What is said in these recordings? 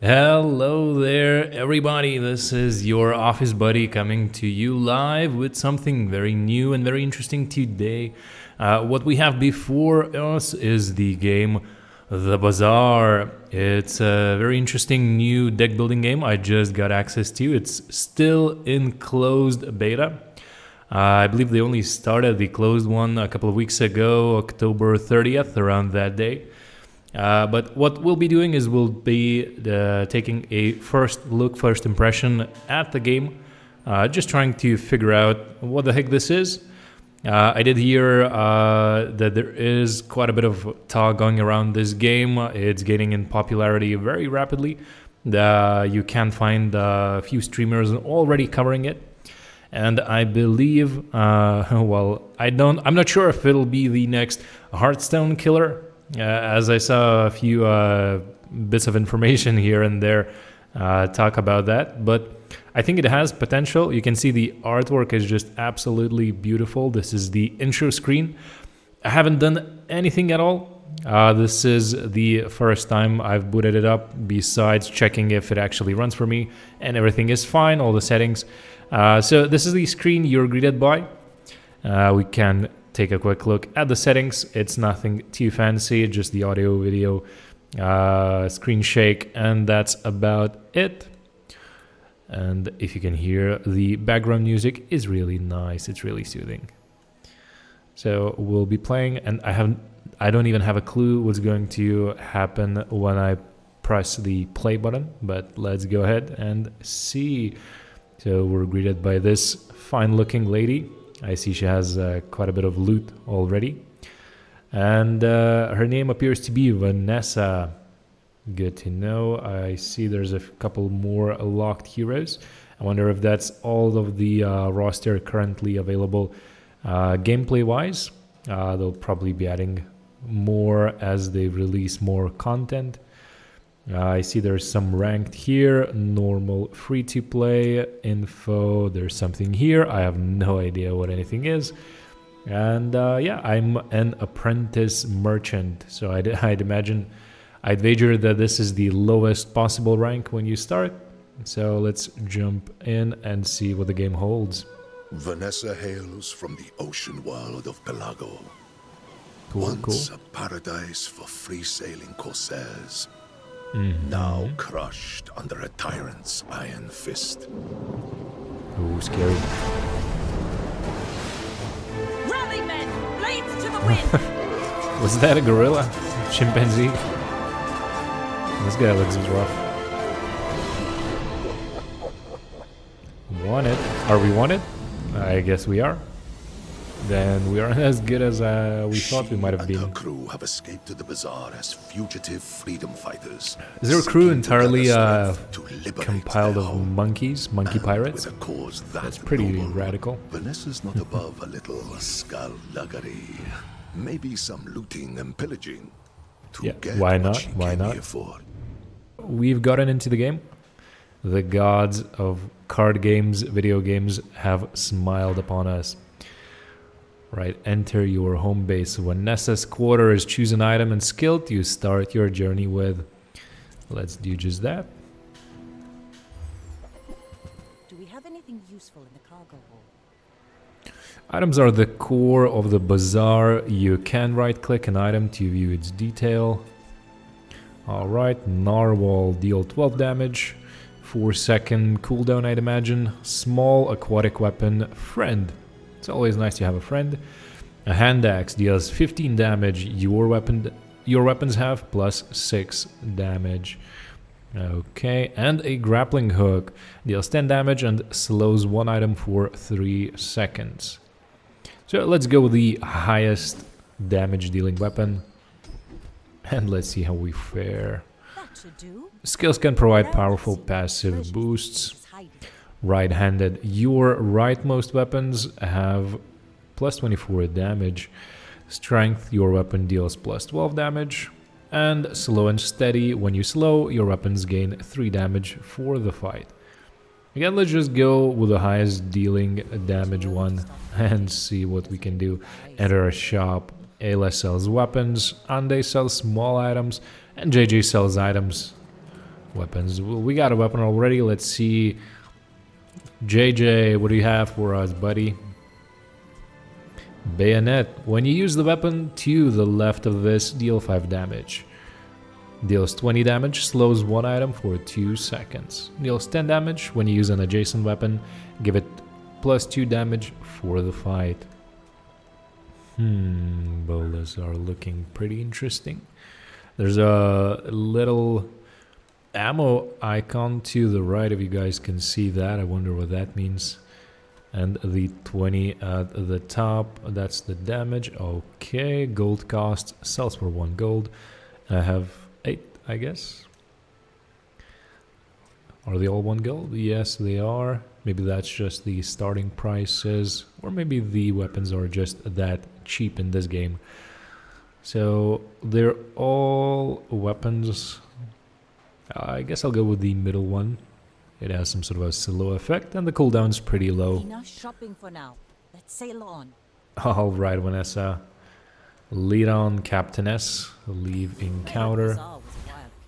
Hello there, everybody. This is your office buddy coming to you live with something very new and very interesting today. What we have before us is the game The Bazaar. It's a very interesting new deck building game I just got access to. It's still in closed beta. I believe they only started the closed one a couple of weeks ago, October 30th, around that day. But what we'll be doing is we'll be taking a first impression at the game, just trying to figure out what the heck this is. I did hear that there is quite a bit of talk going around this game. It's gaining in popularity very rapidly. You can find a few streamers already covering it. And I believe, I'm not sure if it'll be the next Hearthstone killer. As I saw a few bits of information here and there talk about that, but I think it has potential. You can see the artwork is just absolutely beautiful. This is the intro screen. I haven't done anything at all. This is the first time I've booted it up, besides checking if it actually runs for me, and everything is fine, all the settings. So this is the screen you're greeted by. We can take a quick look at the settings. It's nothing too fancy, just the audio, video, screen shake, and that's about it. And if you can hear, the background music is really nice. It's really soothing. So we'll be playing, and I don't even have a clue what's going to happen when I press the play button, but let's go ahead and see. So we're greeted by this fine-looking lady. I see she has quite a bit of loot already. And her name appears to be Vanessa. Good to know. I see there's a couple more locked heroes. I wonder if that's all of the roster currently available gameplay-wise. They'll probably be adding more as they release more content. I see there's some ranked here, normal, free-to-play, info, there's something here. I have no idea what anything is. And yeah, I'm an apprentice merchant, so I'd imagine, I'd wager that this is the lowest possible rank when you start. So let's jump in and see what the game holds. Vanessa hails from the ocean world of Pelago. Cool. Once a paradise for free-sailing corsairs. Now crushed under a tyrant's iron fist. Ooh, scary. Rally men, blades to the wind. Was that a gorilla? Chimpanzee? This guy looks rough. Wanted. Are we wanted? I guess we are. Then we aren't as good as we thought we might have been. Her crew have escaped to the Bazaar as fugitive freedom fighters. Is their crew entirely to compiled of monkeys, monkey pirates? With a cause That's pretty noble, radical. Vanessa's not above a little skullduggery. Maybe some looting and pillaging. To Yeah, get why what not? she Why came not? here for. We've gotten into the game. The gods of card games, video games have smiled upon us. Right, enter your home base. Vanessa's quarters, choose an item and skill to start your journey with. Let's do just that. Do we have anything useful in the cargo hold? Items are the core of the Bazaar. You can right-click an item to view its detail. Alright, Narwhal, deal 12 damage. 4-second cooldown, I'd imagine. Small aquatic weapon, friend. It's always nice to have a friend. A hand axe deals 15 damage. Your weapons have plus 6 damage. Okay, and a grappling hook deals 10 damage and slows one item for 3 seconds. So let's go with the highest damage dealing weapon. And let's see how we fare. That should do. Skills can provide powerful passive boosts. Right-handed, your rightmost weapons have plus 24 damage. Strength, your weapon deals plus 12 damage. And slow and steady, when you slow, your weapons gain 3 damage for the fight. Again, let's just go with the highest dealing damage one and see what we can do. Enter a shop. Ayla sells weapons, Ande sells small items, and JJ sells items. Weapons. Well, we got a weapon already. Let's see. JJ, what do you have for us, buddy? Bayonet. When you use the weapon to the left of this, deal 5 damage. Deals 20 damage, slows one item for 2 seconds. Deals 10 damage when you use an adjacent weapon. Give it +2 damage for the fight. Bolas are looking pretty interesting. There's a little ammo icon to the right, if you guys can see that. I wonder what that means. And the 20 at the top, that's the damage. Okay, gold cost, sells for 1 gold. I have 8, I guess. Are they all 1 gold? Yes, they are. Maybe that's just the starting prices, or maybe the weapons are just that cheap in this game. So they're all weapons. I guess I'll go with the middle one. It has some sort of a slow effect, and the cooldown's pretty low. Enough shopping for now. Let's sail on. All right, Vanessa. Lead on, Captainess. Leave encounter.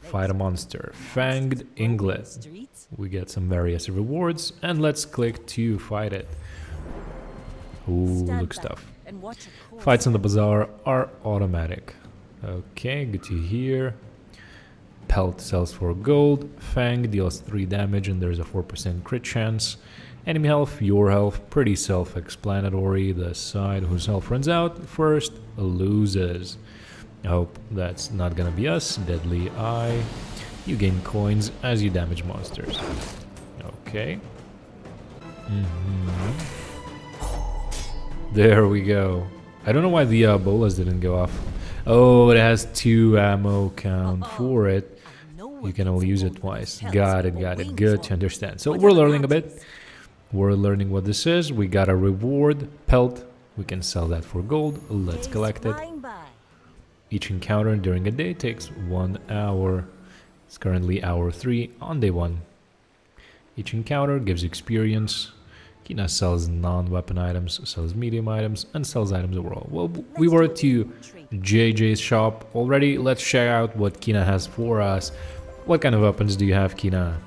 Fight a monster. Fanged Inglet. We get some various rewards, and let's click to fight it. Ooh, looks tough. Fights on the Bazaar are automatic. Okay, good to hear. Pelt sells for gold. Fang deals 3 damage, and there's a 4% crit chance. Enemy health, your health, pretty self-explanatory. The side whose health runs out first loses. I hope that's not gonna be us. Deadly Eye. You gain coins as you damage monsters. Okay. There we go. I don't know why the bolas didn't go off. Oh, it has 2 ammo count for it. You can only use it twice. Got it, got it. Good to understand. So we're learning a bit. We're learning what this is. We got a reward, pelt. We can sell that for gold. Let's collect it. Each encounter during a day takes 1 hour. It's currently hour 3 on day 1. Each encounter gives experience. Kina sells non-weapon items, sells medium items, and sells items overall. Well, we were to JJ's shop already. Let's check out what Kina has for us. What kind of weapons do you have, Kina?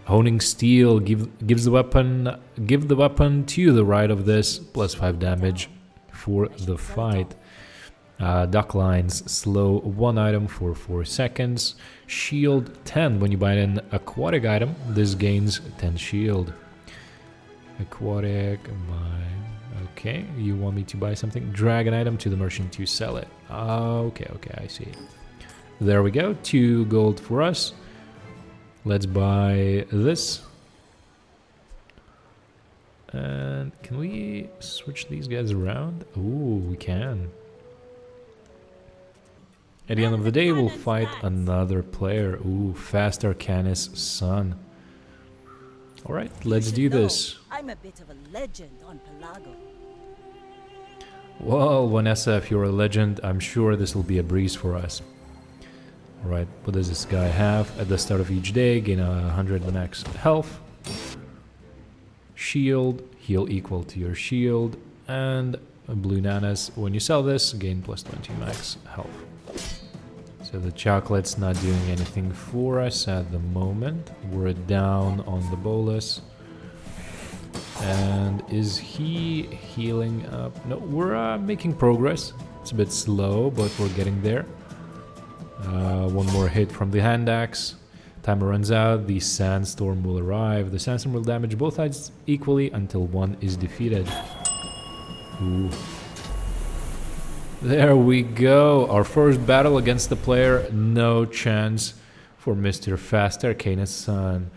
Honing Steel, give the weapon to the right of this, +5 damage for the fight. Duck lines, slow 1 item for 4 seconds. Shield 10, when you buy an aquatic item, this gains 10 shield. Aquatic, okay, you want me to buy something? Drag an item to the merchant to sell it. Okay, I see. There we go, 2 gold for us. Let's buy this. And can we switch these guys around? Ooh, we can. At the end of the day, we'll fight another player. Ooh, Fast Arcanus' son. Alright, let's do this. I'm a bit of a legend on Pelago. Well, Vanessa, if you're a legend, I'm sure this will be a breeze for us. Alright, what does this guy have? At the start of each day, gain 100 max health. Shield, heal equal to your shield. And blue nanas, when you sell this, gain +20 max health. So the chocolate's not doing anything for us at the moment. We're down on the bolus. And is he healing up? No, we're making progress. It's a bit slow, but we're getting there. 1 more hit from the hand axe. Timer runs out. The sandstorm will arrive. The sandstorm will damage both sides equally until one is defeated. Ooh. There we go. Our first battle against the player. No chance for Mr. Fast Arcanus' son.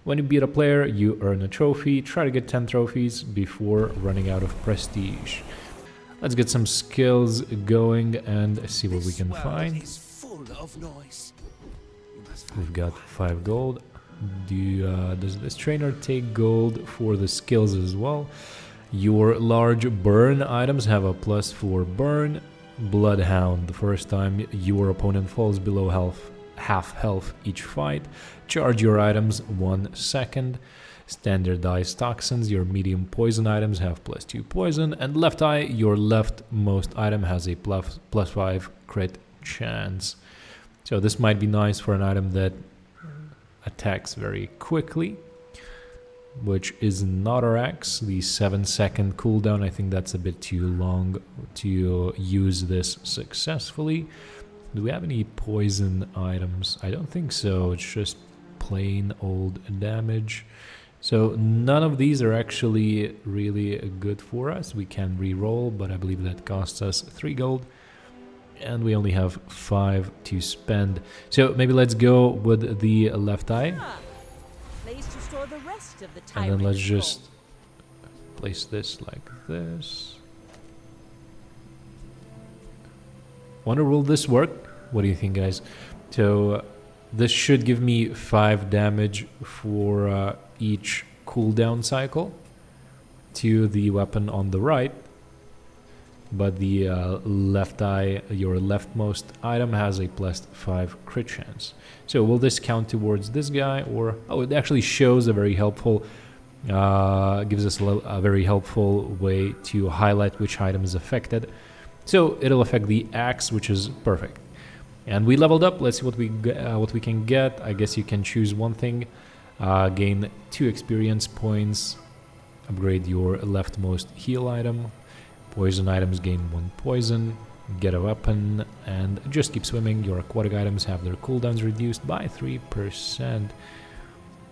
When you beat a player, you earn a trophy. Try to get 10 trophies before running out of prestige. Let's get some skills going and see what we can find. We've got 5 gold. Does this trainer take gold for the skills as well? Your large burn items have a +4 burn. Bloodhound, the first time your opponent falls below half health each fight. Charge your items 1 second. Standardized toxins, your medium poison items have +2 poison. And left eye, your leftmost item has a +5 crit chance. So this might be nice for an item that attacks very quickly, which is not our axe. The 7-second cooldown, I think that's a bit too long to use this successfully. Do we have any poison items? I don't think so. It's just plain old damage. So none of these are actually really good for us. We can re-roll, but I believe that costs us 3 gold. And we only have 5 to spend. So maybe let's go with the left eye. Place to store the rest of the And then let's tyrant's just gold. place this like this. Wonder will this work? What do you think, guys? So this should give me 5 damage for each cooldown cycle to the weapon on the right. But the left eye, your leftmost item, has a +5 crit chance. So will this count towards this guy, or oh, it actually shows a very helpful, gives us a very helpful way to highlight which item is affected. So it'll affect the axe, which is perfect. And we leveled up. Let's see what we can get. I guess you can choose one thing, gain 2 experience points, upgrade your leftmost heal item. Poison items gain 1 poison, get a weapon, and just keep swimming. Your aquatic items have their cooldowns reduced by 3%.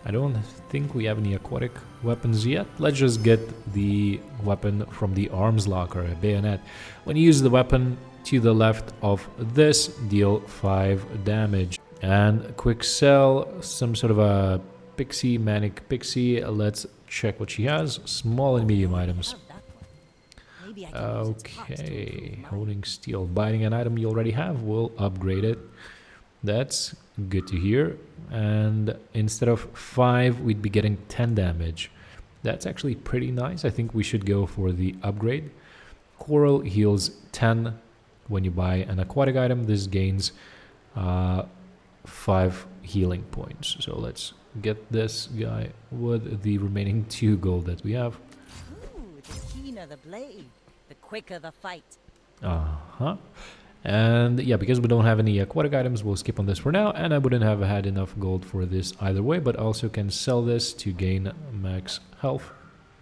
I don't think we have any aquatic weapons yet. Let's just get the weapon from the arms locker, a bayonet. When you use the weapon to the left of this, deal 5 damage. And a quick sell, some sort of a pixie, manic pixie. Let's check what she has. Small and medium items. Okay, holding steel, binding an item you already have, we'll upgrade it. That's good to hear. And instead of 5, we'd be getting 10 damage. That's actually pretty nice. I think we should go for the upgrade. Coral heals 10 when you buy an aquatic item. This gains 5 healing points. So let's get this guy with the remaining 2 gold that we have. Ooh, the keener the blade, the quicker the fight. And yeah, because we don't have any aquatic items, we'll skip on this for now. And I wouldn't have had enough gold for this either way, but also can sell this to gain max health.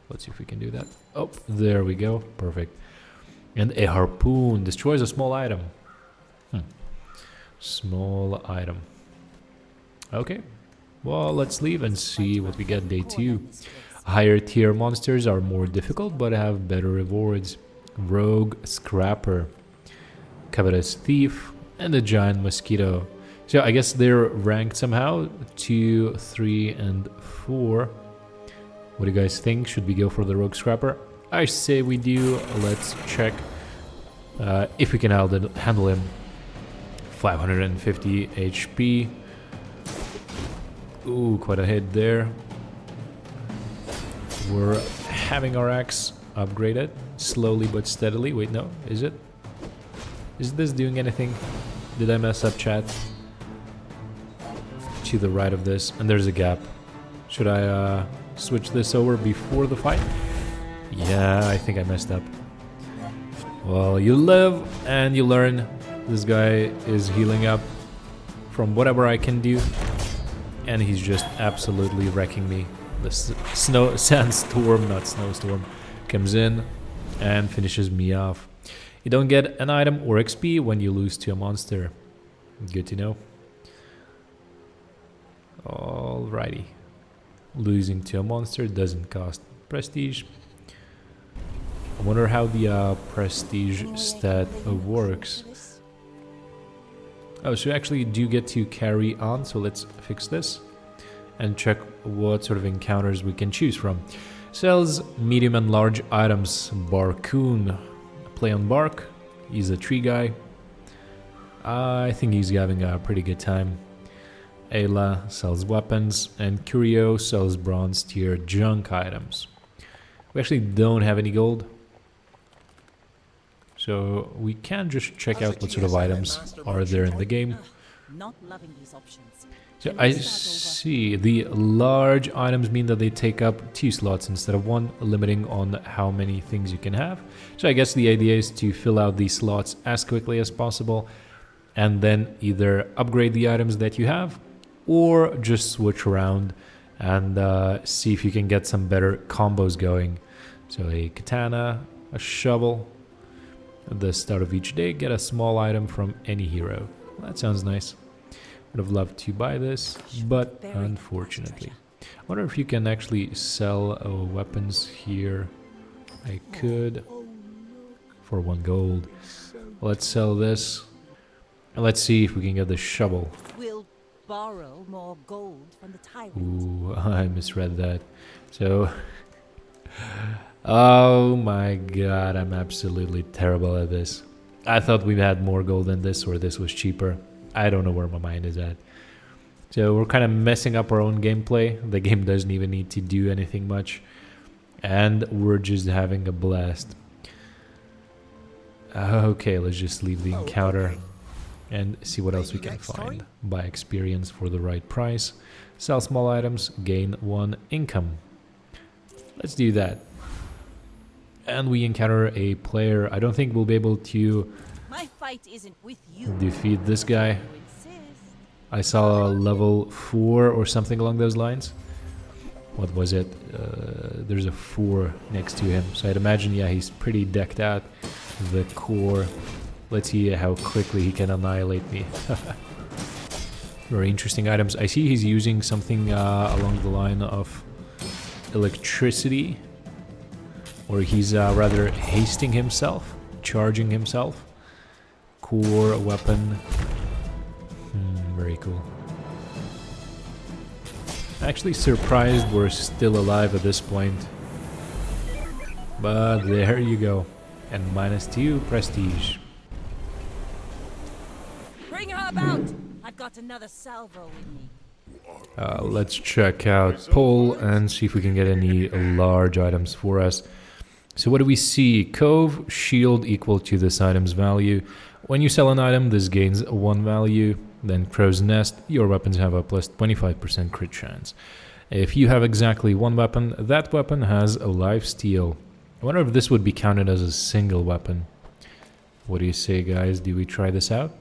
Let's see if we can do that. Oh, there we go. Perfect. And a harpoon destroys a small item. Small item. Okay. Well, let's leave and see what we get day 2. Higher tier monsters are more difficult, but have better rewards. Rogue Scrapper, Covetous Thief, and the Giant Mosquito. So I guess they're ranked somehow, 2, 3, and 4. What do you guys think? Should we go for the Rogue Scrapper? I say we do. Let's check if we can handle him. 550 HP. Ooh, quite a hit there. We're having our axe upgraded slowly but steadily. Wait, no, is it? Is this doing anything? Did I mess up, chat? To the right of this, and there's a gap. Should I switch this over before the fight? Yeah, I think I messed up. Well, you live and you learn. This guy is healing up from whatever I can do, and he's just absolutely wrecking me. The sandstorm, not snowstorm, comes in and finishes me off. You don't get an item or XP when you lose to a monster. Good to know. Alrighty. Losing to a monster doesn't cost prestige. I wonder how the prestige stat works. Oh, so you actually do get to carry on, so let's fix this and check what sort of encounters we can choose from. Sells medium and large items. Barcoon. Play on Bark. He's a tree guy. I think he's having a pretty good time. Ayla sells weapons, and Curio sells bronze tier junk items. We actually don't have any gold, so we can just check out what sort of items are there in the game. Not loving these options. So I see the large items mean that they take up 2 slots instead of 1, limiting on how many things you can have. So I guess the idea is to fill out these slots as quickly as possible and then either upgrade the items that you have or just switch around and see if you can get some better combos going. So a katana, a shovel. At the start of each day, get a small item from any hero. That sounds nice. Would have loved to buy this, but unfortunately. I wonder if you can actually sell weapons here. I could for 1 gold. Let's sell this. And let's see if we can get the shovel. We'll borrow more gold from the tyrant. Ooh, I misread that. So, oh my god, I'm absolutely terrible at this. I thought we had more gold than this, or this was cheaper. I don't know where my mind is at. So we're kind of messing up our own gameplay. The game doesn't even need to do anything much. And we're just having a blast. Okay, let's just leave the encounter and see what else we can find. Buy experience for the right price. Sell small items, gain 1 income. Let's do that. And we encounter a player. I don't think we'll be able to My fight isn't with you. defeat this guy. You insist. I saw a level 4 or something along those lines. What was it? There's a 4 next to him. So I'd imagine, yeah, he's pretty decked out. The core. Let's see how quickly he can annihilate me. Very interesting items. I see he's using something along the line of electricity. Or he's rather hasting himself, charging himself. Core weapon. Very cool. Actually surprised we're still alive at this point. But there you go. And -2 prestige. Bring her about. I've got another salvo with me. Let's check out Pull and see if we can get any large items for us. So what do we see? Cove, shield equal to this item's value. When you sell an item, this gains 1 value. Then Crow's Nest, your weapons have a plus 25% crit chance. If you have exactly 1 weapon, that weapon has a lifesteal. I wonder if this would be counted as a single weapon. What do you say, guys? Do we try this out?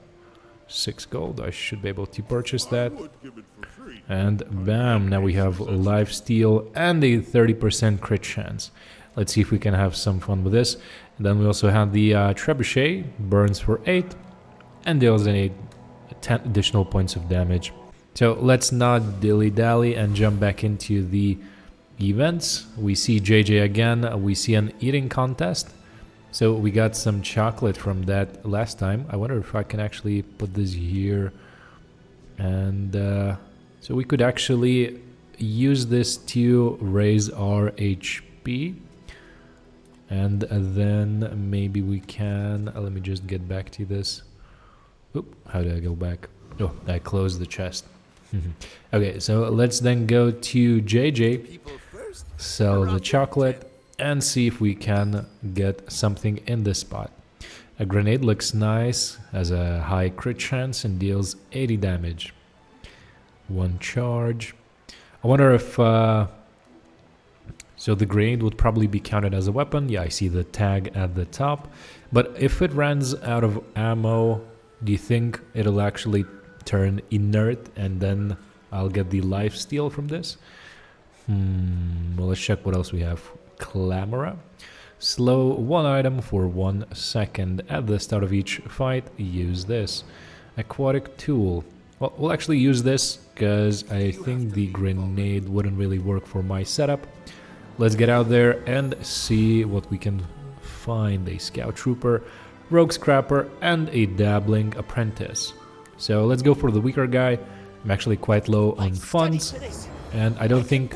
6 gold, I should be able to purchase that. And bam, now we have lifesteal and a 30% crit chance. Let's see if we can have some fun with this. And then we also have the trebuchet, burns for 8, and deals an 10 additional points of damage. So let's not dilly-dally and jump back into the events. We see JJ again, we see an eating contest. So we got some chocolate from that last time. I wonder if I can actually put this here. And so we could actually use this to raise our HP. And then maybe we can... let me just get back to this. Oop, how did I go back? Oh, I closed the chest. Okay, so let's then go to JJ, sell the chocolate, and see if we can get something in this spot. A grenade looks nice, has a high crit chance and deals 80 damage. 1 charge. I wonder if... so the grenade would probably be counted as a weapon. Yeah, I see the tag at the top. But if it runs out of ammo, do you think it'll actually turn inert and then I'll get the lifesteal from this? Well, let's check what else we have. Clamora. Slow 1 item for 1 second at the start of each fight. Use this. Aquatic tool. Well, we'll actually use this because I think the grenade wouldn't really work for my setup. Let's get out there and see what we can find. A scout trooper, rogue scrapper, and a dabbling apprentice. So let's go for the weaker guy. I'm actually quite low on funds, and I don't think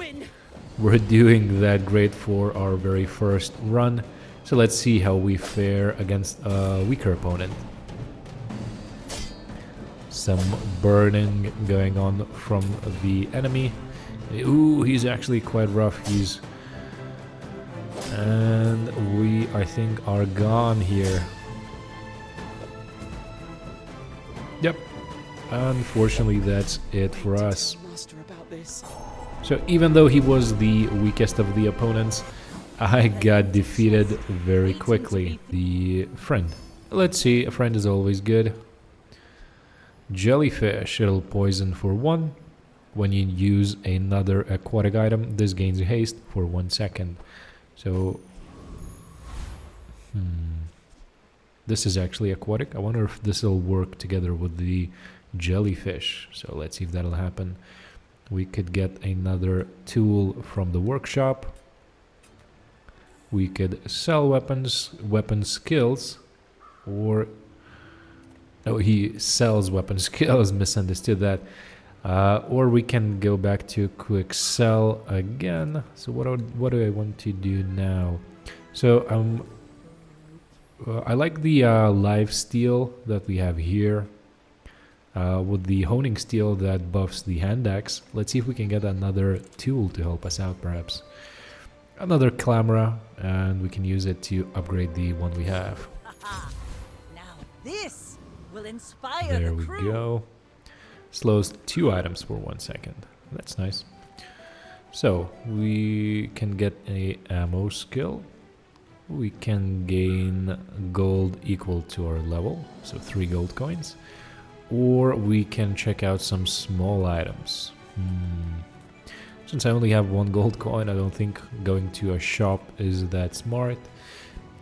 we're doing that great for our very first run. So let's see how we fare against a weaker opponent. Some burning going on from the enemy. Ooh, he's actually quite rough. And we, I think, are gone here. Yep. Unfortunately, that's it for us. So even though he was the weakest of the opponents, I got defeated very quickly. The friend. Let's see, a friend is always good. Jellyfish, it'll poison for 1. When you use another aquatic item, this gains haste for 1 second. So, this is actually aquatic. I wonder if this will work together with the jellyfish. So let's see if that'll happen. We could get another tool from the workshop. We could sell weapons, weapon skills, or... Oh, he sells weapon skills, misunderstood that. Or we can go back to quick sell again. So what do I want to do now? So I like the live steel that we have here. With the honing steel that buffs the hand axe. Let's see if we can get another tool to help us out, perhaps. Another camera, and we can use it to upgrade the one we have. Now this will inspire There the we crew. go. Slows 2 items for 1 second. That's nice. So we can get a ammo skill. We can gain gold equal to our level, so 3 gold coins. Or we can check out some small items. Since I only have 1 gold coin, I don't think going to a shop is that smart.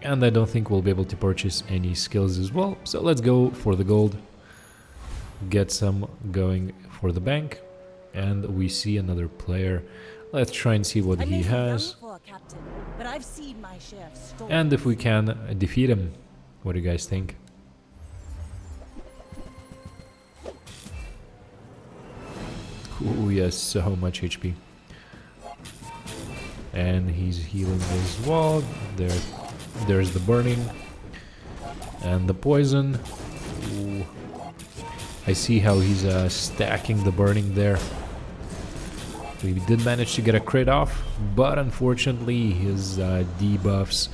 And I don't think we'll be able to purchase any skills as well. So let's go for the gold. Get some going for the bank. And we see another player. Let's try and see what he has. Captain, but I've seen my share of storms. And if we can defeat him. What do you guys think? Ooh, he has so much HP. And he's healing as well. There's the burning. And the poison. Ooh. I see how he's stacking the burning there. We did manage to get a crit off, but unfortunately his debuffs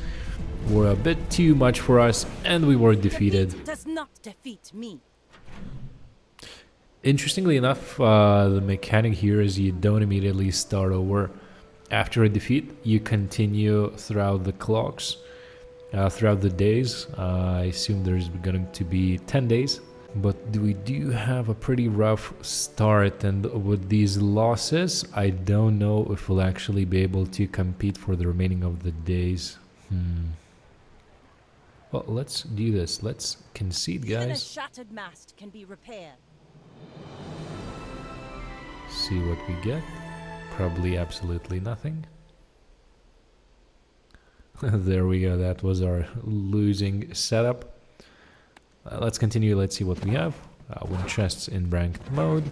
were a bit too much for us, and we were defeated. Defeat does not defeat me. Interestingly enough, the mechanic here is you don't immediately start over. After a defeat, you continue throughout the clocks, throughout the days. I assume there's going to be 10 days. But we do have a pretty rough start, and with these losses, I don't know if we'll actually be able to compete for the remaining of the days. Well, let's do this. Let's concede, Even a guys. shattered mast can be repaired. See what we get. Probably absolutely nothing. There we go. That was our losing setup. Let's continue. Let's see what we have. Win chests in ranked mode.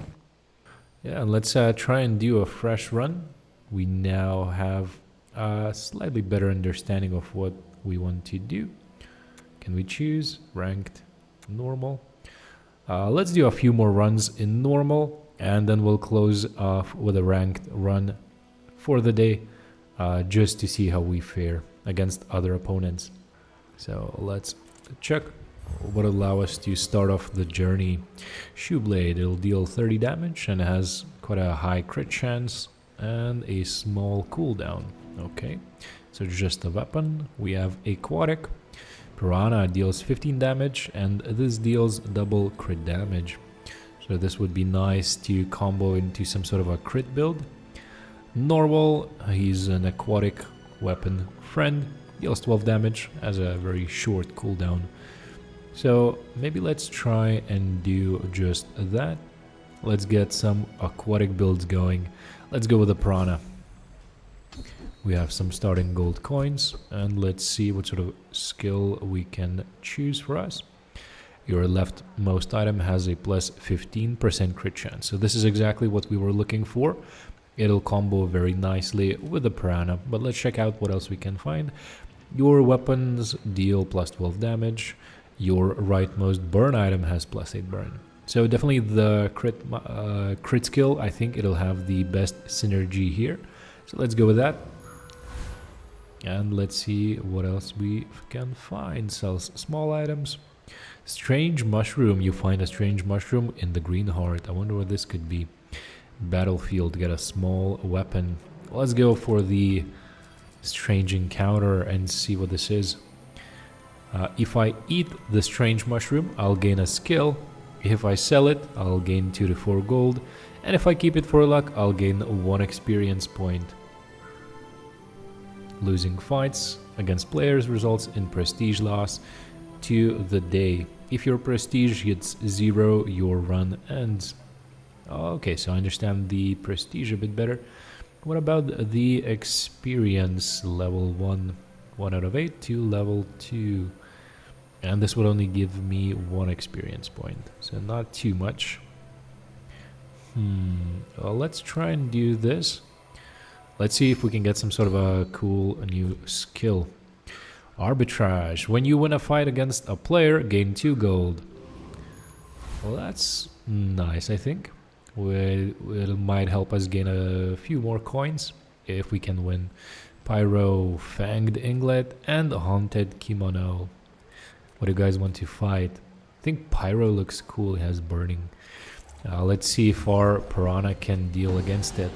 Yeah, and let's try and do a fresh run. We now have a slightly better understanding of what we want to do. Can we choose ranked, normal? Let's do a few more runs in normal, and then we'll close off with a ranked run for the day, just to see how we fare against other opponents. So let's check. Would allow us to start off the journey. Shoe Blade, it'll deal 30 damage and has quite a high crit chance and a small cooldown. Okay, so just a weapon. We have Aquatic. Piranha deals 15 damage, and this deals double crit damage. So this would be nice to combo into some sort of a crit build. Normal, he's an aquatic weapon friend, deals 12 damage, has a very short cooldown. So maybe let's try and do just that. Let's get some aquatic builds going. Let's go with the Piranha. We have some starting gold coins, and let's see what sort of skill we can choose for us. Your leftmost item has a plus 15% crit chance. So this is exactly what we were looking for. It'll combo very nicely with the Piranha, but let's check out what else we can find. Your weapons deal plus 12 damage. Your rightmost burn item has plus 8 burn. So definitely the crit skill, I think it'll have the best synergy here. So let's go with that. And let's see what else we can find. Sells small items. Strange mushroom. You find a strange mushroom in the green heart. I wonder what this could be. Battlefield. Get a small weapon. Let's go for the strange encounter and see what this is. If I eat the strange mushroom, I'll gain a skill. If I sell it, I'll gain 2 to 4 gold. And if I keep it for luck, I'll gain 1 experience point. Losing fights against players results in prestige loss to the day. If your prestige hits 0, your run ends. Okay, so I understand the prestige a bit better. What about the experience? Level 1, 1 out of 8 to level 2. And this would only give me 1 experience point, so not too much. Well, let's try and do this. Let's see if we can get some sort of a cool new skill. Arbitrage. When you win a fight against a player, gain 2 gold. Well, that's nice, I think. It might help us gain a few more coins if we can win. Pyro, Fanged Inglet, and Haunted Kimono. What do you guys want to fight? I think Pyro looks cool, it has burning. Let's see if our Piranha can deal against it.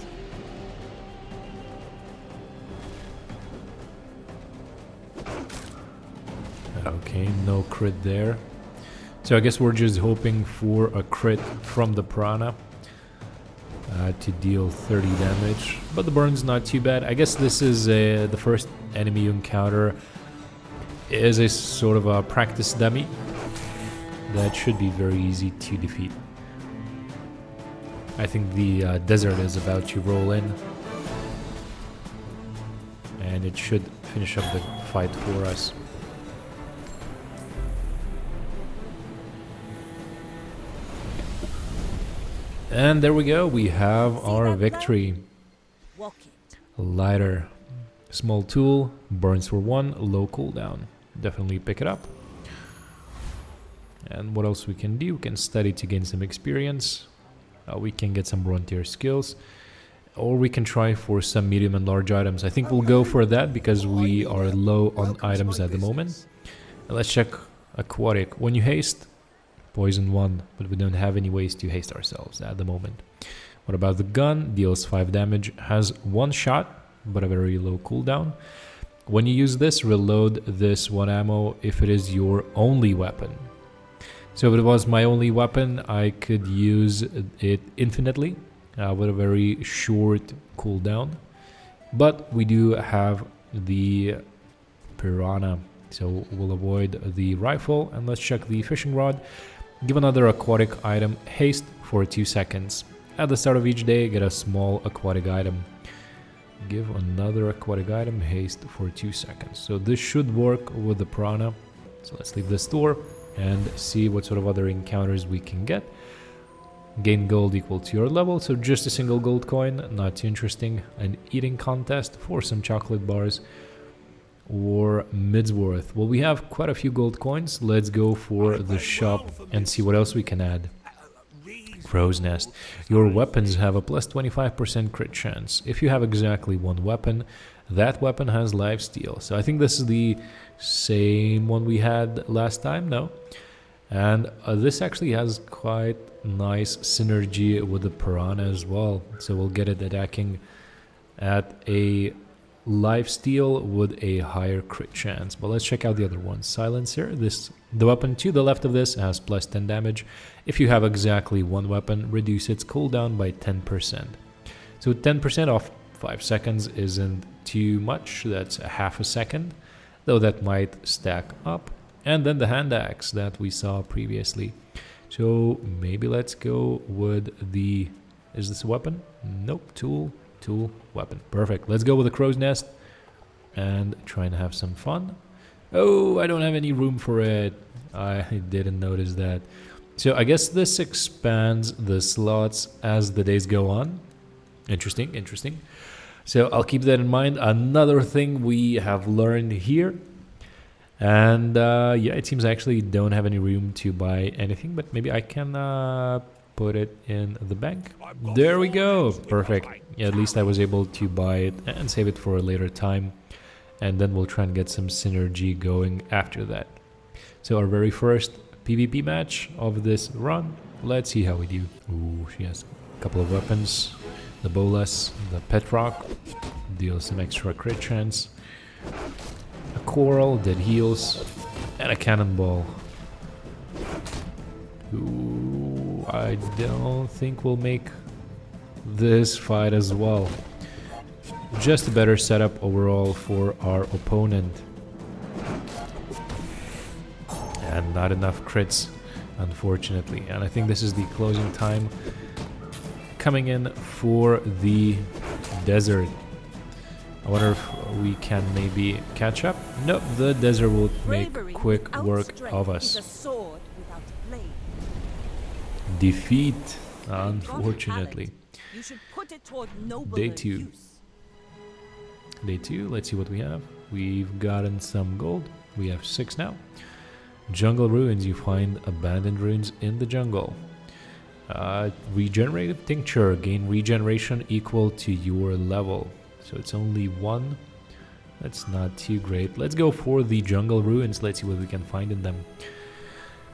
Okay, no crit there. So I guess we're just hoping for a crit from the Piranha to deal 30 damage. But the burn's not too bad. I guess this is the first enemy you encounter is a sort of a practice dummy. That should be very easy to defeat. I think the desert is about to roll in. And it should finish up the fight for us. And there we go, we have our victory. Lighter. Small tool, burns for 1, low cooldown. Definitely pick it up. And what else we can do? We can study to gain some experience. We can get some run tier skills. Or we can try for some medium and large items. I think we'll go for that because we are low on items at the moment. Let's check aquatic. When you haste, poison 1, but we don't have any ways to haste ourselves at the moment. What about the gun? Deals 5 damage, has 1 shot, but a very low cooldown. When you use this, reload this 1 ammo if it is your only weapon. So if it was my only weapon, I could use it infinitely with a very short cooldown. But we do have the Piranha, so we'll avoid the rifle. And let's check the fishing rod. Give another aquatic item haste for 2 seconds. At the start of each day, get a small aquatic item. Give another aquatic item haste for 2 seconds. So this should work with the Piranha. So let's leave this door and see what sort of other encounters we can get. Gain gold equal to your level, so just a single gold coin, not too interesting. An eating contest for some chocolate bars. Or Midsworth. Well, we have quite a few gold coins. Let's go for the shop and see what else we can add. Crow's Nest. Your weapons have a plus 25% crit chance. If you have exactly 1 weapon, that weapon has lifesteal. So I think this is the same one we had last time, no? And this actually has quite nice synergy with the Piranha as well. So we'll get it attacking at a lifesteal with a higher crit chance. But let's check out the other one. Silencer. The weapon to the left of this has plus 10 damage. If you have exactly 1 weapon, reduce its cooldown by 10%. So 10% off 5 seconds isn't too much. That's a half a second, though that might stack up. And then the hand axe that we saw previously. So maybe let's go with the... Is this a weapon? Nope. Tool, weapon. Perfect. Let's go with the crow's nest and try and have some fun. Oh, I don't have any room for it. I didn't notice that. So I guess this expands the slots as the days go on. Interesting, interesting. So I'll keep that in mind. Another thing we have learned here. And yeah, it seems I actually don't have any room to buy anything, but maybe I can put it in the bank. There we go. Perfect. Yeah, at least I was able to buy it and save it for a later time. And then we'll try and get some synergy going after that. So our very first PvP match of this run. Let's see how we do. Ooh, she has a couple of weapons. The Bolas, the Pet Rock, deals some extra crit chance. A Coral that heals, and a Cannonball. Ooh, I don't think we'll make this fight as well. Just a better setup overall for our opponent. And not enough crits, unfortunately. And I think this is the closing time coming in for the desert. I wonder if we can maybe catch up. Nope, the desert will make quick work of us. Defeat, unfortunately. Day 2. Day 2, let's see what we have. We've gotten some gold. We have 6 now. Jungle ruins, you find abandoned ruins in the jungle. Regenerative tincture, gain regeneration equal to your level. So it's only 1. That's not too great. Let's go for the jungle ruins. Let's see what we can find in them.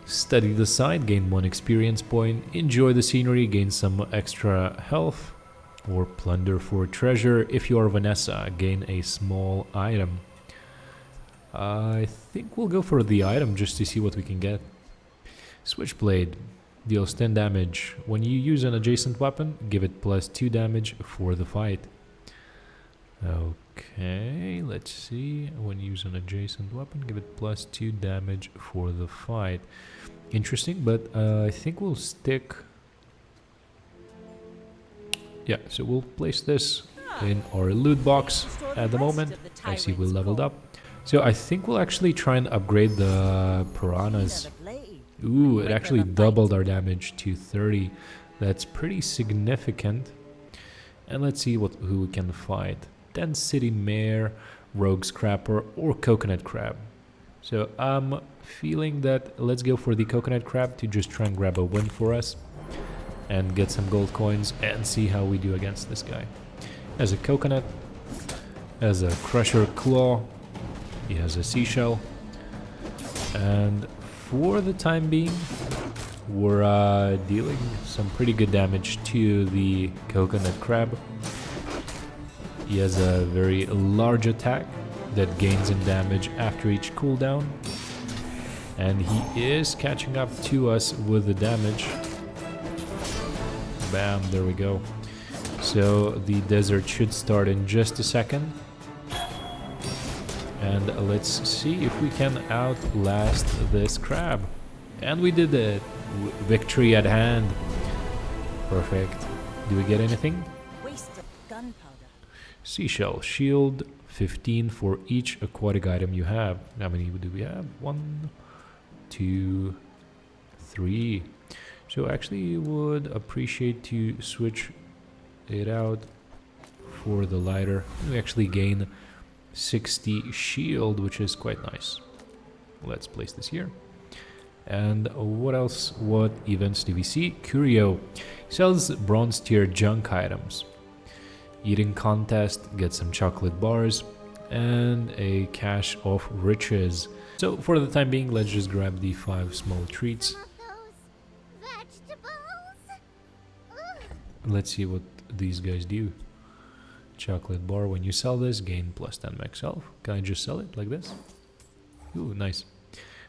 Study the site, gain 1 experience point. Enjoy the scenery, gain some extra health. Or plunder for treasure. If you are Vanessa, gain a small item. I think we'll go for the item just to see what we can get. Switchblade deals 10 damage. When you use an adjacent weapon, give it plus 2 damage for the fight. Okay, let's see. When you use an adjacent weapon, give it plus 2 damage for the fight. Interesting, but I think we'll stick... Yeah, so we'll place this in our loot box at the moment. I see we leveled up. So I think we'll actually try and upgrade the piranhas. Ooh, it actually doubled our damage to 30. That's pretty significant. And let's see who we can fight. Den City Mare, Rogue Scrapper, or Coconut Crab. So I'm feeling that let's go for the Coconut Crab to just try and grab a win for us. And get some gold coins and see how we do against this guy. As a coconut, as a crusher claw, he has a seashell, and for the time being, we're dealing some pretty good damage to the coconut crab. He has a very large attack that gains in damage after each cooldown, and he is catching up to us with the damage. Bam, there we go. So the desert should start in just a second. And let's see if we can outlast this crab. And we did it. Victory at hand. Perfect. Do we get anything? Wasted gunpowder. Seashell. Shield 15 for each aquatic item you have. How many do we have? 1, 2, 3. So actually would appreciate to switch it out for the lighter. We actually gain 60 shield, which is quite nice. Let's place this here. And what else? What events do we see? Curio sells bronze tier junk items. Eating contest, get some chocolate bars, and a cache of riches. So for the time being, let's just grab the 5 small treats. Let's see what these guys do. Chocolate bar, when you sell this, gain plus 10 max health. Can I just sell it like this? Ooh, nice.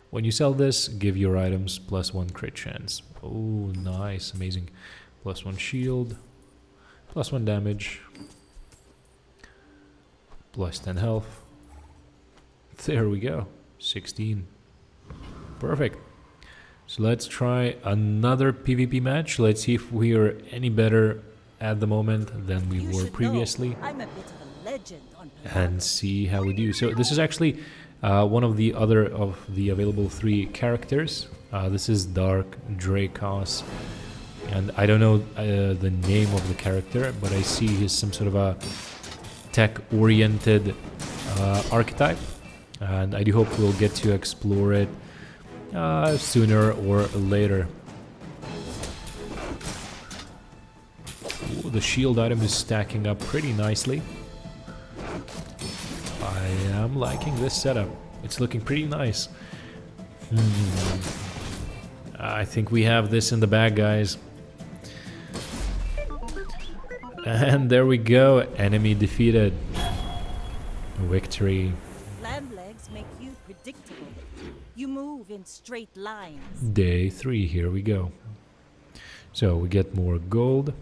When you sell this, give your items plus 1 crit chance. Oh, nice, amazing. Plus 1 shield, plus 1 damage, plus 10 health. There we go, 16. Perfect. So let's try another PvP match. Let's see if we are any better at the moment than we were previously. I'm a bit of a legend on and see how we do. So this is actually one of the other of the available 3 characters. This is Dark Dracos, and I don't know the name of the character, but I see he's some sort of a tech-oriented archetype, and I do hope we'll get to explore it sooner or later. Ooh, the shield item is stacking up pretty nicely. I am liking this setup. It's looking pretty nice. I think we have this in the bag, guys. And there we go. Enemy defeated. Victory. Lamb legs make you predictable. You move in straight lines. Day 3, here we go. So we get more gold.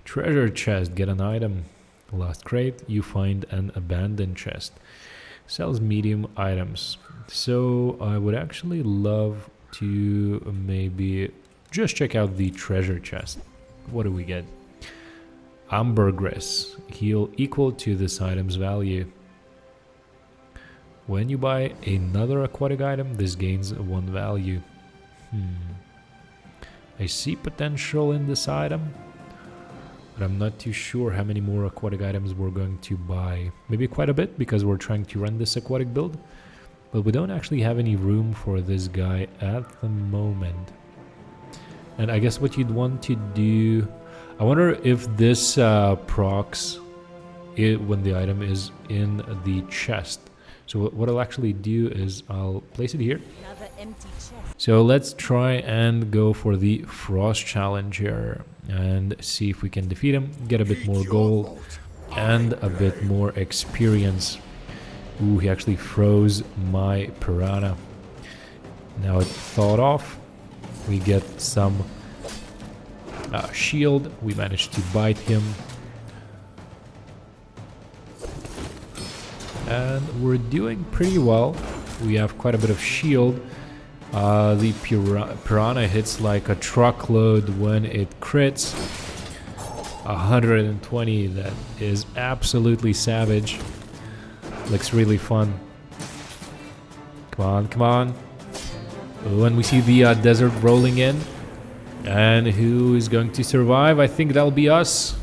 Treasure chest, get an item. Last crate, you find an abandoned chest. Sells medium items. So I would actually love to maybe just check out the treasure chest. What do we get? Ambergris. Heal equal to this item's value. When you buy another aquatic item, this gains 1 value. I see potential in this item, but I'm not too sure how many more aquatic items we're going to buy. Maybe quite a bit, because we're trying to run this aquatic build, but we don't actually have any room for this guy at the moment. And I guess what you'd want to do... I wonder if this procs it when the item is in the chest. So what I'll actually do is I'll place it here. Another empty chest. So let's try and go for the Frost Challenge here and see if we can defeat him, get a bit more gold and a bit more experience. Ooh, he actually froze my piranha. Now it thawed off. We get some shield. We managed to bite him. And we're doing pretty well. We have quite a bit of shield. The piranha hits like a truckload when it crits. 120, that is absolutely savage. Looks really fun. Come on, come on. When we see the desert rolling in. And who is going to survive? I think that'll be us.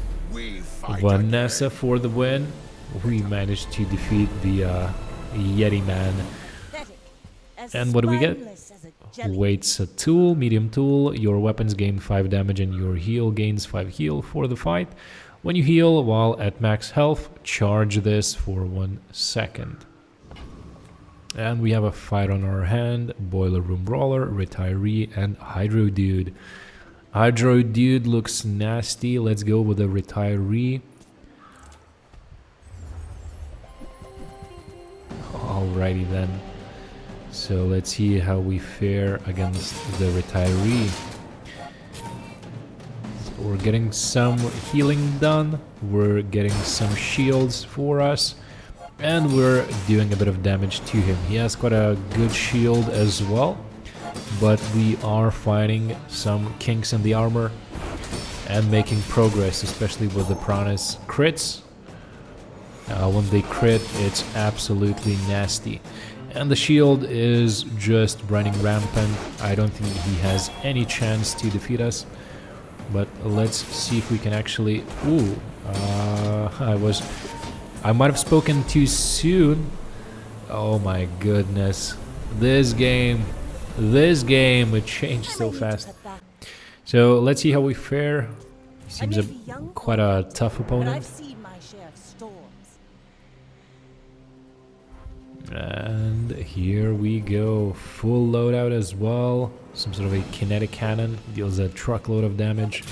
Vanessa for the win. We managed to defeat the Yeti man. And what do we get? Weights a tool, medium tool. Your weapons gain 5 damage and your heal gains 5 heal for the fight. When you heal while at max health, charge this for 1 second. And we have a fight on our hand. Boiler Room Brawler, Retiree, and Hydro Dude. Hydro Dude looks nasty. Let's go with the Retiree. Alrighty then. So let's see how we fare against the Retiree. So we're getting some healing done. We're getting some shields for us. And we're doing a bit of damage to him. He has quite a good shield as well. But we are finding some kinks in the armor and making progress, especially with the piranha's crits. When they crit, it's absolutely nasty. And the shield is just running rampant. I don't think he has any chance to defeat us. But let's see if we can actually... Ooh, I might have spoken too soon. Oh my goodness. This game, it changed so fast. So let's see how we fare. Seems quite a tough opponent. And here we go, full loadout as well. Some sort of a kinetic cannon, deals a truckload of damage.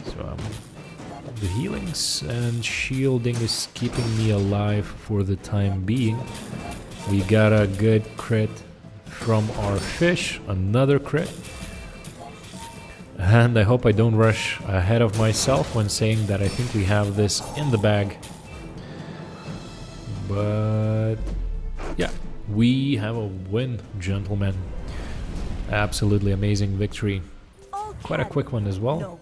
So the healings and shielding is keeping me alive for the time being. We got a good crit from our fish, another crit. And I hope I don't rush ahead of myself when saying that I think we have this in the bag. But yeah, we have a win, gentlemen. Absolutely amazing victory. Quite a quick one as well.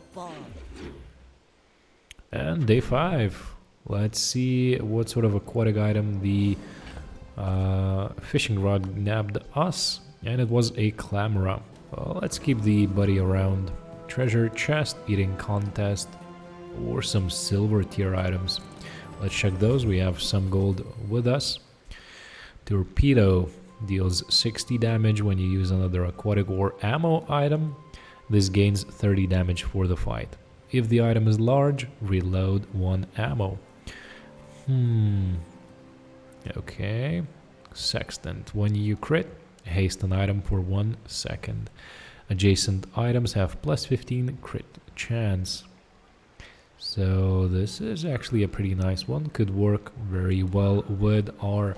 And day 5. Let's see what sort of aquatic item the fishing rod nabbed us. And it was a clamora. Well, let's keep the buddy around. Treasure chest, eating contest, or some silver tier items. Let's check those. We have some gold with us. Torpedo deals 60 damage when you use another aquatic or ammo item. This gains 30 damage for the fight. If the item is large, reload 1 ammo. Okay. Sextant. When you crit, haste an item for 1 second. Adjacent items have plus 15 crit chance. So this is actually a pretty nice one. Could work very well with our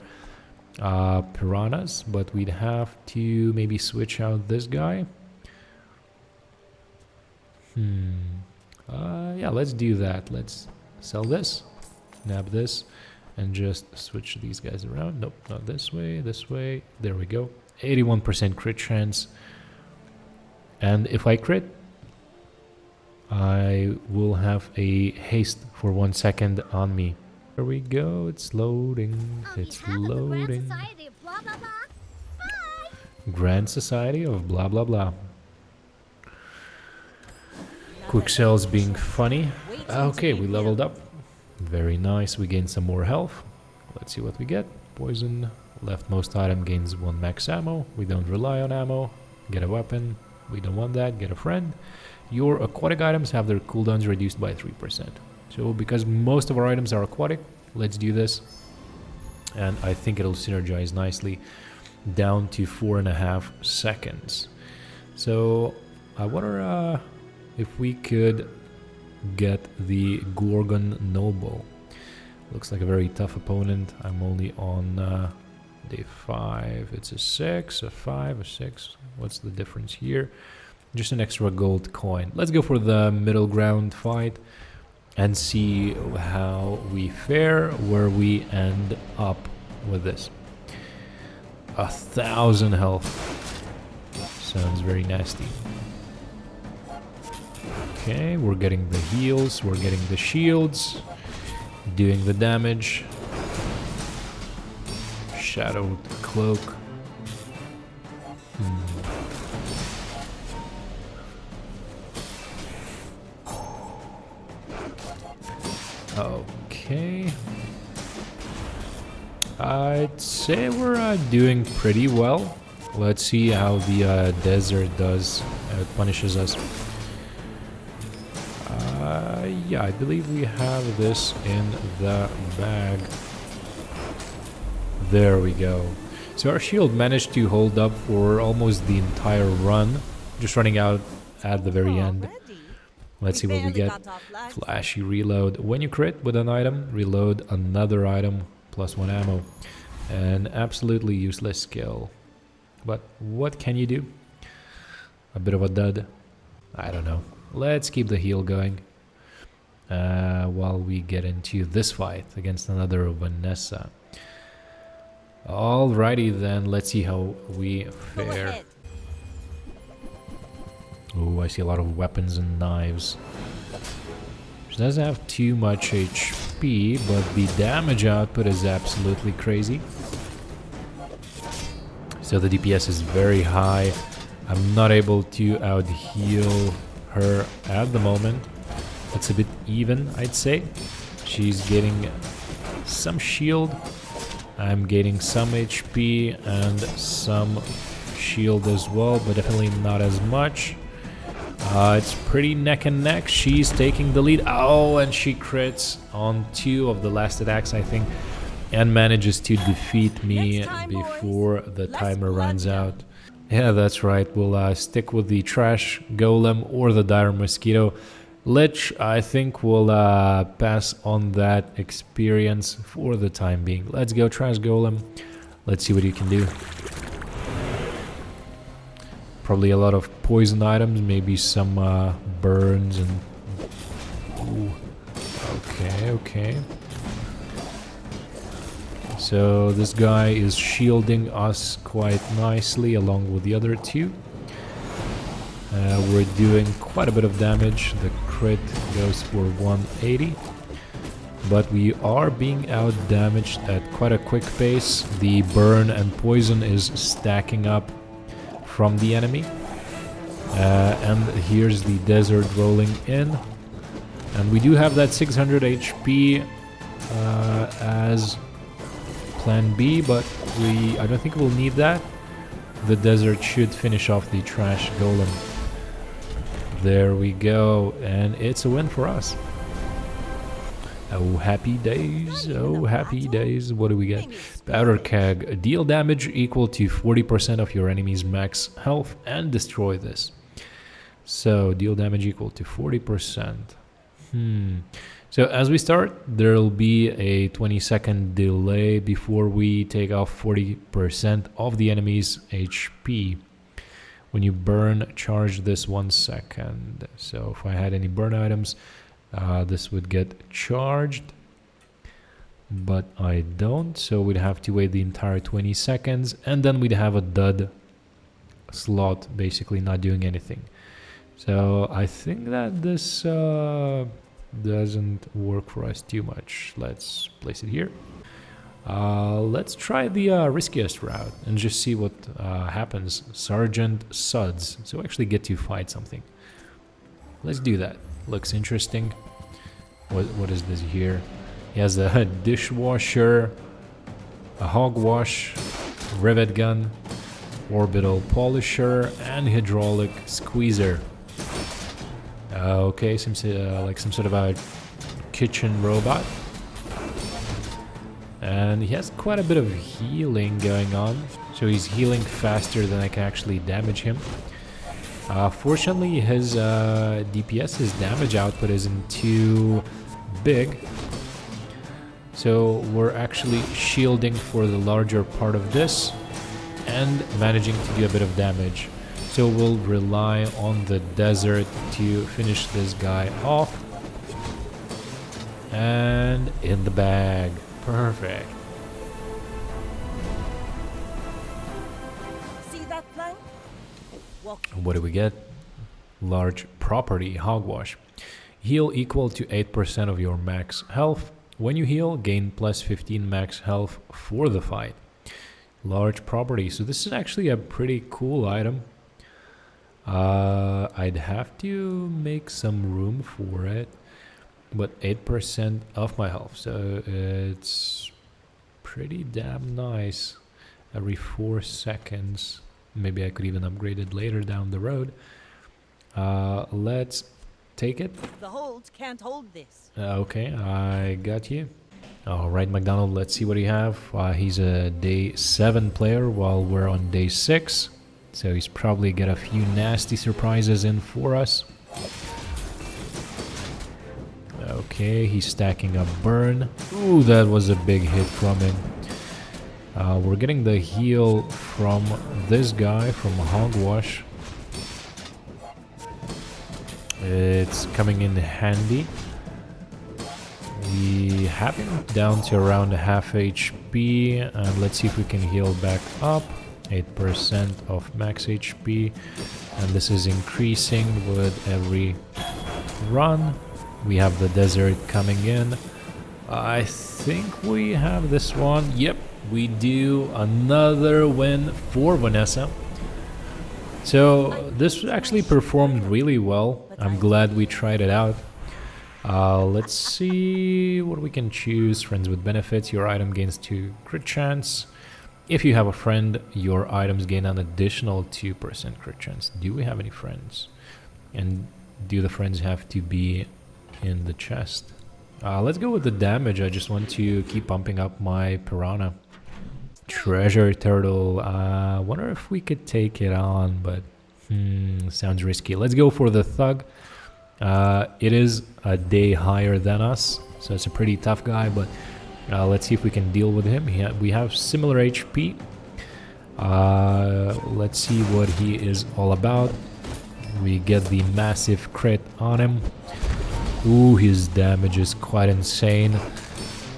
piranhas, but we'd have to maybe switch out this guy. Yeah, let's do that. Let's sell this, nab this, and just switch these guys around. Nope, not this way, this way. There we go. 81% crit chance. And if I crit, I will have a haste for 1 second on me. There we go. It's loading. It's loading. Grand Society of blah blah blah. Quick cells being funny. Okay, we leveled up. Very nice. We gained some more health. Let's see what we get. Poison. Leftmost item gains 1 max ammo. We don't rely on ammo. Get a weapon. We don't want that. Get a friend. Your aquatic items have their cooldowns reduced by 3%. So because most of our items are aquatic, let's do this. And I think it'll synergize nicely down to 4.5 seconds. So I wonder if we could get the Gorgon Noble. Looks like a very tough opponent. I'm only on day 5. It's a 6, a 5, a 6. What's the difference here? Just an extra gold coin. Let's go for the middle ground fight and see how we fare, where we end up with this. 1,000 health. Sounds very nasty. Okay, we're getting the heals, we're getting the shields, doing the damage. Shadowed cloak. Okay. I'd say we're doing pretty well. Let's see how the desert does. It punishes us. Yeah, I believe we have this in the bag. There we go. So our shield managed to hold up for almost the entire run. Just running out at the very end. Let's see what we get. Flashy reload. When you crit with an item, reload another item plus 1 ammo. An absolutely useless skill. But what can you do? A bit of a dud. I don't know. Let's keep the heal going. While we get into this fight against another Vanessa. Alrighty then, let's see how we fare. Oh, I see a lot of weapons and knives. She doesn't have too much HP, but the damage output is absolutely crazy. So the DPS is very high. I'm not able to out-heal her at the moment. It's a bit even, I'd say. She's getting some shield. I'm getting some HP and some shield as well, but definitely not as much. It's pretty neck and neck. She's taking the lead. Oh, and she crits on 2 of the last attacks, I think, and manages to defeat me before the timer runs out. Yeah, that's right. We'll stick with the Trash Golem or the Dire Mosquito. Lich, I think we'll pass on that experience for the time being. Let's go Trash Golem. Let's see what you can do. Probably a lot of poison items, maybe some burns and... Ooh. Okay. So this guy is shielding us quite nicely along with the other 2. We're doing quite a bit of damage. The crit goes for 180. But we are being out-damaged at quite a quick pace. The burn and poison is stacking up from the enemy. And here's the desert rolling in. And we do have that 600 HP as plan B, but I don't think we'll need that. The desert should finish off the Trash Golem. There we go, and it's a win for us. Oh, happy days, oh, happy days. What do we get? Powder Keg. Deal damage equal to 40% of your enemy's max health and destroy this. So, deal damage equal to 40%. So, as we start, there'll be a 20-second delay before we take off 40% of the enemy's HP. When you burn, charge this 1 second. So if I had any burn items, this would get charged. But I don't, so we'd have to wait the entire 20 seconds. And then we'd have a dud slot, basically not doing anything. So I think that this doesn't work for us too much. Let's place it here. Let's try the riskiest route and just see what happens. Sgt Suds. So actually get to fight something. Let's do that. Looks interesting. What is this here? He has a dishwasher, a hogwash, rivet gun, orbital polisher, and hydraulic squeezer. Okay, seems like some sort of a kitchen robot. And he has quite a bit of healing going on, so he's healing faster than I can actually damage him. Fortunately, his DPS, his damage output isn't too big, so we're actually shielding for the larger part of this and managing to do a bit of damage. So we'll rely on the desert to finish this guy off. And in the bag. Perfect. See that plank? Walk. What do we get? Large property, hogwash. Heal equal to 8% of your max health. When you heal, gain plus 15 max health for the fight. Large property. So this is actually a pretty cool item. I'd have to make some room for it. But 8% of my health, so it's pretty damn nice. Every 4 seconds. Maybe I could even upgrade it later down the road. Let's take it. The holds can't hold this. Okay, I got you. All right, McDonald, let's see what you have. He's a day 7 player while we're on day 6. So he's probably got a few nasty surprises in for us. Okay, he's stacking up burn. Ooh, that was a big hit from him. We're getting the heal from this guy, from Hogwash. It's coming in handy. We have him down to around half HP, and let's see if we can heal back up. 8% of max HP, and this is increasing with every run. We have the desert coming in. I think we have this one. Yep, we do. Another win for Vanessa. So this actually performed really well. I'm glad we tried it out. Let's see what we can choose. Friends with benefits. Your item gains 2 crit chance. If you have a friend, your items gain an additional 2% crit chance. Do we have any friends? And do the friends have to be in the chest? Let's go with the damage. I just want to keep pumping up my piranha. Treasure turtle. Wonder if we could take it on, but sounds risky. Let's go for the thug. It is a day higher than us, so it's a pretty tough guy, but let's see if we can deal with him. We have similar HP. Let's see what he is all about. We get the massive crit on him. Ooh, his damage is quite insane.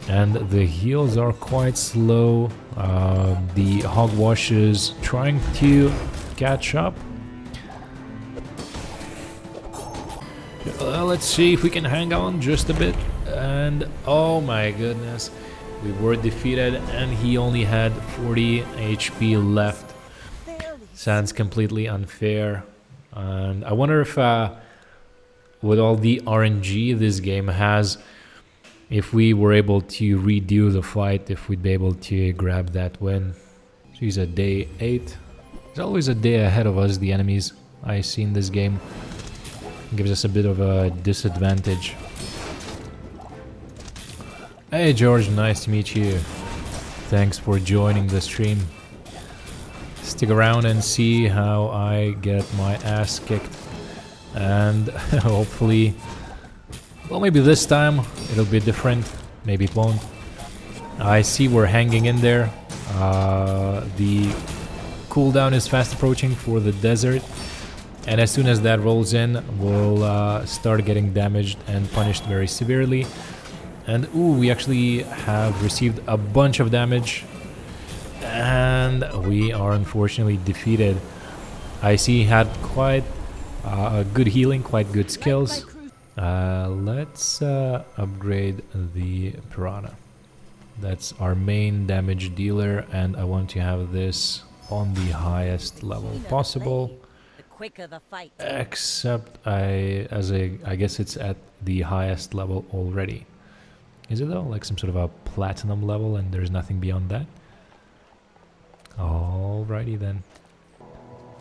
And the heals are quite slow. The hogwash is trying to catch up. Let's see if we can hang on just a bit. And oh my goodness, we were defeated and he only had 40 HP left. Sounds completely unfair. And I wonder if with all the RNG this game has, if we were able to redo the fight, if we'd be able to grab that win. So he's at day 8. There's always a day ahead of us, the enemies I see in this game. Gives us a bit of a disadvantage. Hey George, nice to meet you. Thanks for joining the stream. Stick around and see how I get my ass kicked. And hopefully, well, maybe this time it'll be different. Maybe it won't. I see we're hanging in there. The cooldown is fast approaching for the desert. And as soon as that rolls in, we'll start getting damaged and punished very severely. And ooh, we actually have received a bunch of damage. And we are unfortunately defeated. I see he had quite good healing, quite good skills. Let's upgrade the Piranha. That's our main damage dealer, and I want to have this on the highest level possible. The quicker the fight. Except I guess it's at the highest level already. Is it though? Like some sort of a platinum level and there's nothing beyond that? Alrighty then.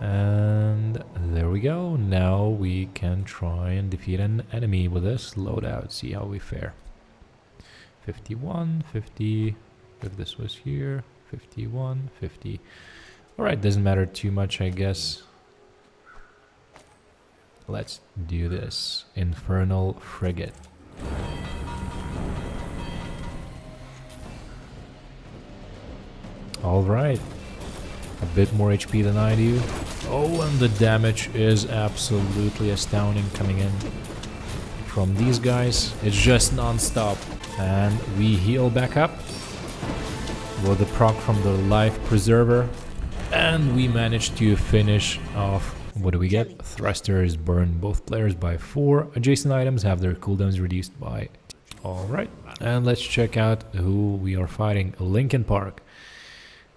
And there we go. Now we can try and defeat an enemy with this loadout. See how we fare. 51, 50, if this was here, 51, 50. Alright, doesn't matter too much, I guess. Let's do this. Infernal Frigate. Alright. A bit more HP than I do. Oh, and the damage is absolutely astounding coming in from these guys. It's just non-stop. And we heal back up with the proc from the Life Preserver. And we managed to finish off. What do we get? Thrusters burn both players by 4. Adjacent items have their cooldowns reduced by 2. Alright. And let's check out who we are fighting. Linkin Park.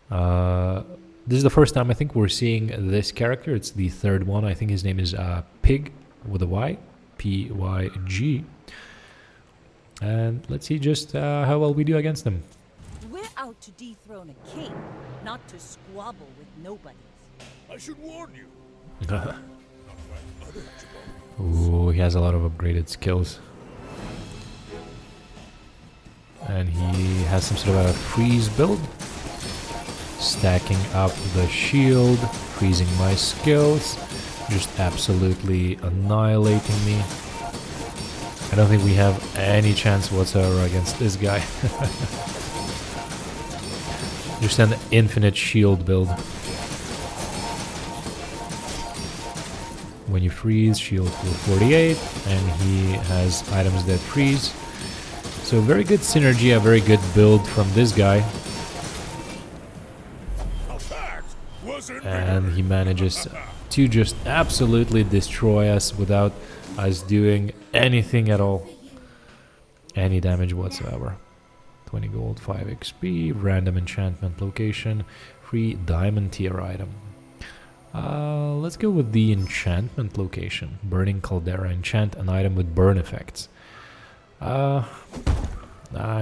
This is the first time I think we're seeing this character. It's the third one. I think his name is Pig with a Y. P-Y-G. And let's see just how well we do against them. We're out to dethrone a king, not to squabble with nobodies. I should warn you. Ooh, he has a lot of upgraded skills. And he has some sort of a freeze build. Stacking up the shield, freezing my skills, just absolutely annihilating me. I don't think we have any chance whatsoever against this guy. Just an infinite shield build. When you freeze, shield for 48, and he has items that freeze. So very good synergy, a very good build from this guy. And he manages to just absolutely destroy us without us doing anything at all. Any damage whatsoever. 20 gold, 5 XP, random enchantment location, free diamond tier item. Let's go with the enchantment location. Burning Caldera. Enchant an item with burn effects. Not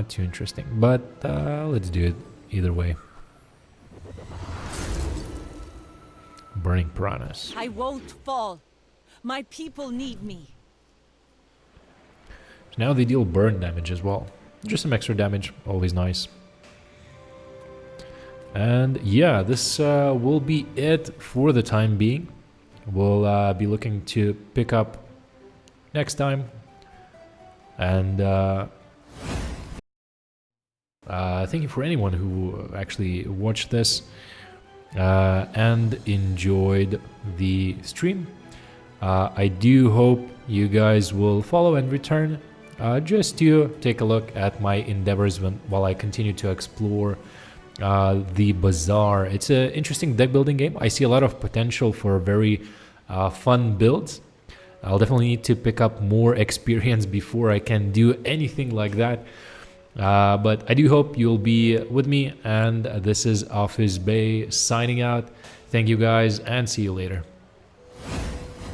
too interesting, but let's do it either way. Burning Piranhas. I won't fall. My people need me. So now they deal burn damage as well. Just some extra damage, always nice. And yeah, this will be it for the time being. We'll be looking to pick up next time. And thank you for anyone who actually watched this and enjoyed the stream. I do hope you guys will follow and return just to take a look at my endeavors while I continue to explore the Bazaar. It's an interesting deck building game. I see a lot of potential for very fun builds. I'll definitely need to pick up more experience before I can do anything like that. But I do hope you'll be with me, and this is OfficeBae signing out. Thank you guys, and see you later.